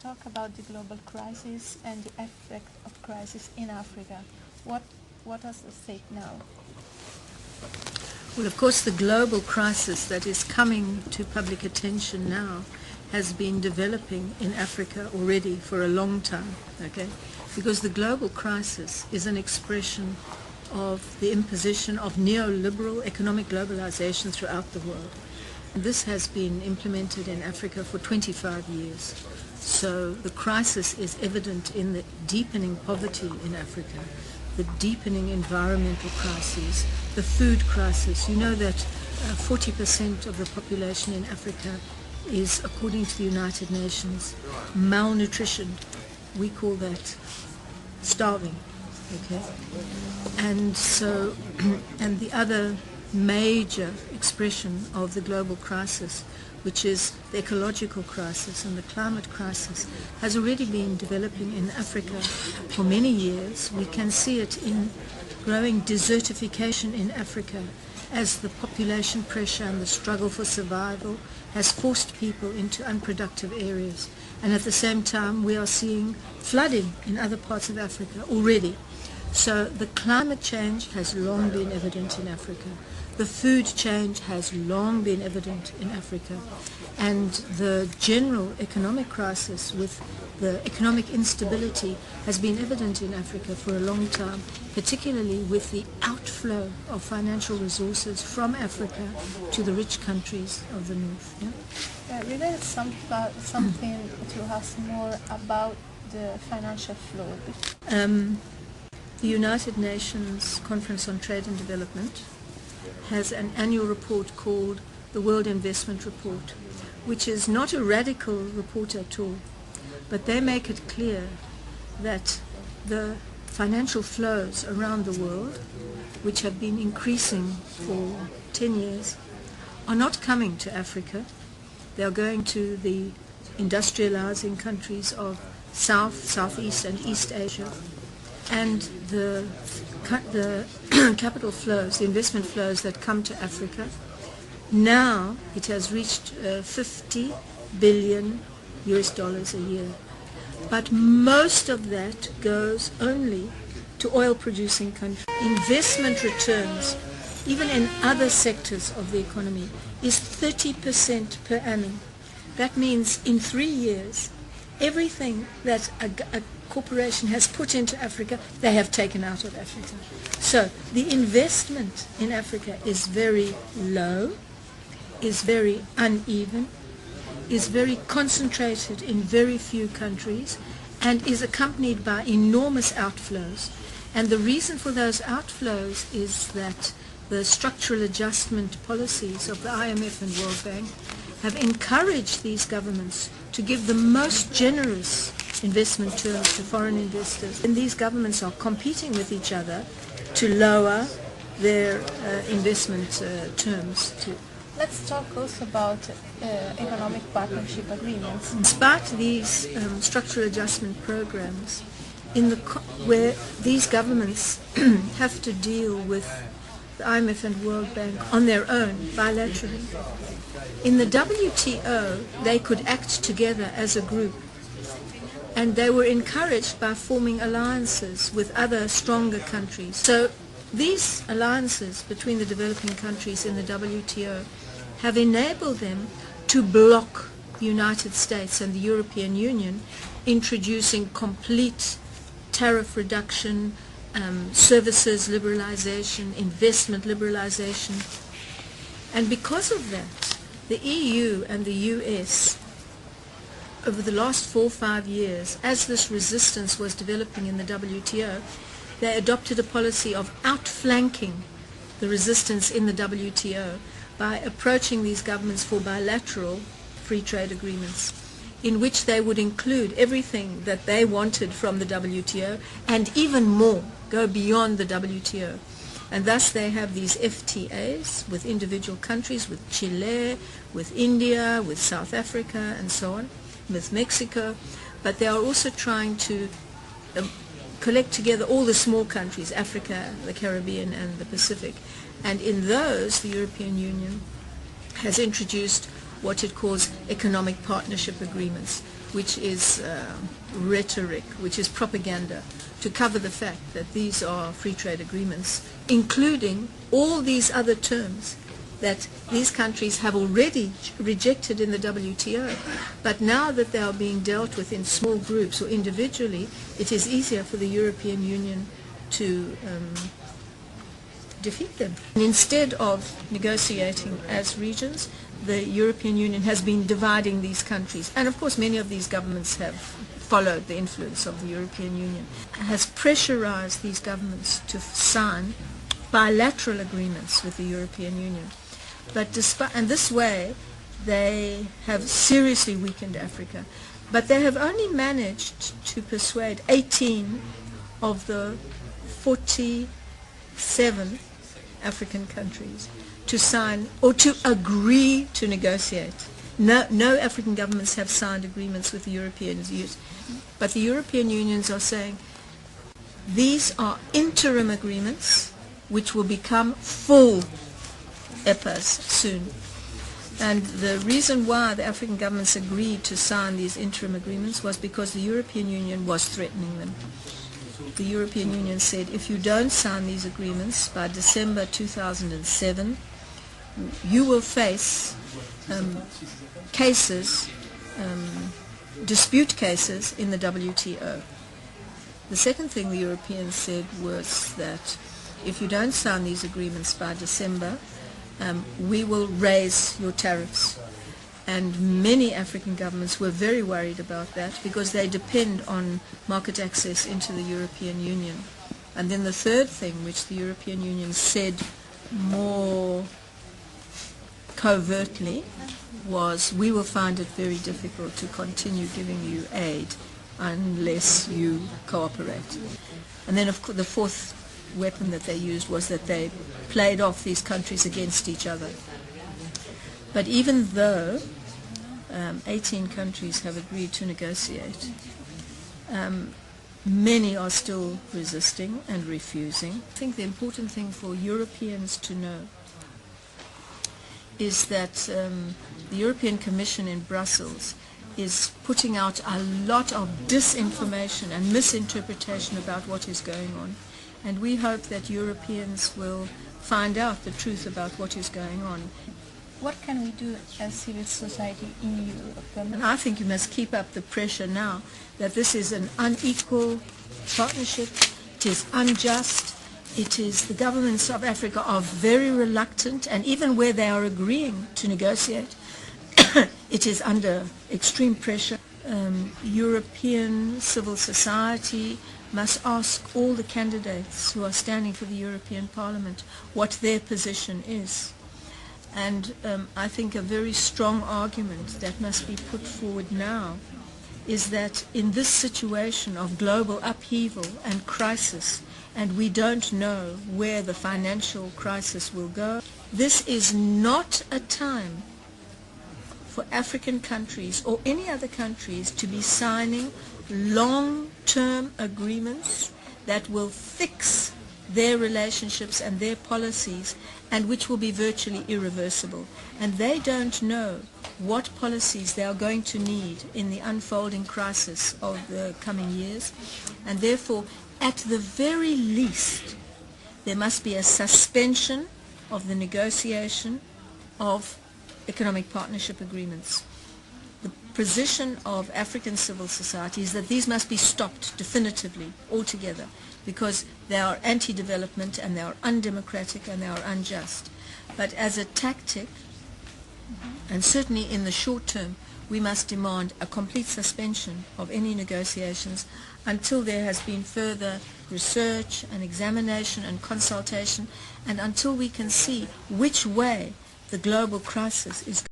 talk about the global crisis and the effect of crisis in Africa. What is the state now? Well, of course, the global crisis that is coming to public attention now has been developing in Africa already for a long time, okay? Because the global crisis is an expression of the imposition of neoliberal economic globalization throughout the world. And this has been implemented in Africa for 25 years. So the crisis is evident in the deepening poverty in Africa, the deepening environmental crises, the food crisis. You know that 40% of the population in Africa is, according to the United Nations, malnutrition. We call that starving, okay? And so, and the other major expression of the global crisis, which is the ecological crisis and the climate crisis, has already been developing in Africa for many years. We can see it in growing desertification in Africa as the population pressure and the struggle for survival has forced people into unproductive areas. And at the same time, we are seeing flooding in other parts of Africa already. So the climate change has long been evident in Africa. The food change has long been evident in Africa. And the general economic crisis with the economic instability has been evident in Africa for a long time, particularly with the outflow of financial resources from Africa to the rich countries of the north. Yeah? Relate something to us more about the financial flow. The United Nations Conference on Trade and Development has an annual report called the World Investment Report, which is not a radical report at all, but they make it clear that the financial flows around the world, which have been increasing for 10 years, are not coming to Africa. They are going to the industrializing countries of South, Southeast and East Asia. And the capital flows, the investment flows that come to Africa, now it has reached $50 billion a year. But most of that goes only to oil-producing countries. Investment returns, even in other sectors of the economy, is 30% per annum. That means in 3 years, everything that a corporation has put into Africa, they have taken out of Africa. So the investment in Africa is very low, is very uneven, is very concentrated in very few countries, and is accompanied by enormous outflows. And the reason for those outflows is that the structural adjustment policies of the IMF and World Bank have encouraged these governments to give the most generous investment terms to foreign investors. And these governments are competing with each other to lower their investment terms. Let's talk also about economic partnership agreements. Despite these structural adjustment programs, where these governments have to deal with the IMF and World Bank on their own, bilaterally, in the WTO, they could act together as a group. And they were encouraged by forming alliances with other stronger countries. So these alliances between the developing countries in the WTO have enabled them to block the United States and the European Union introducing complete tariff reduction, services liberalization, investment liberalization. And because of that, the EU and the US, over the last 4 or 5 years, as this resistance was developing in the WTO, they adopted a policy of outflanking the resistance in the WTO by approaching these governments for bilateral free trade agreements, in which they would include everything that they wanted from the WTO and even more, go beyond the WTO. And thus they have these FTAs with individual countries, with Chile, with India, with South Africa, and so on, with Mexico. But they are also trying to collect together all the small countries, Africa, the Caribbean, and the Pacific. And in those, the European Union has introduced what it calls economic partnership agreements, which is rhetoric, which is propaganda, to cover the fact that these are free trade agreements, including all these other terms that these countries have already rejected in the WTO. But now that they are being dealt with in small groups or individually, it is easier for the European Union to defeat them. And instead of negotiating as regions, the European Union has been dividing these countries. And of course many of these governments have followed the influence of the European Union, has pressurized these governments to sign bilateral agreements with the European Union. But and this way they have seriously weakened Africa. But they have only managed to persuade 18 of the 47 African countries to sign or to agree to negotiate. No African governments have signed agreements with the European Union. But the European Unions are saying these are interim agreements which will become full EPAs soon. And the reason why the African governments agreed to sign these interim agreements was because the European Union was threatening them. The European Union said, if you don't sign these agreements by December 2007, you will face dispute cases in the WTO. The second thing the Europeans said was that if you don't sign these agreements by December, we will raise your tariffs. And many African governments were very worried about that because they depend on market access into the European Union. And then the third thing which the European Union said more covertly was, we will find it very difficult to continue giving you aid unless you cooperate. And then of course the fourth weapon that they used was that they played off these countries against each other. But even though 18 countries have agreed to negotiate, many are still resisting and refusing. I think the important thing for Europeans to know is that the European Commission in Brussels is putting out a lot of disinformation and misinterpretation about what is going on. And we hope that Europeans will find out the truth about what is going on. What can we do as civil society in Europe? And I think you must keep up the pressure now that this is an unequal partnership, it is unjust, it is the governments of Africa are very reluctant, and even where they are agreeing to negotiate, it is under extreme pressure. European civil society must ask all the candidates who are standing for the European Parliament what their position is. And I think a very strong argument that must be put forward now is that in this situation of global upheaval and crisis, and we don't know where the financial crisis will go, this is not a time for African countries or any other countries to be signing long-term agreements that will fix their relationships and their policies and which will be virtually irreversible. And they don't know what policies they are going to need in the unfolding crisis of the coming years. And therefore, at the very least, there must be a suspension of the negotiation of economic partnership agreements. The position of African civil society is that these must be stopped definitively, altogether, because they are anti-development and they are undemocratic and they are unjust. But as a tactic, and certainly in the short term, we must demand a complete suspension of any negotiations until there has been further research and examination and consultation, and until we can see which way the global crisis is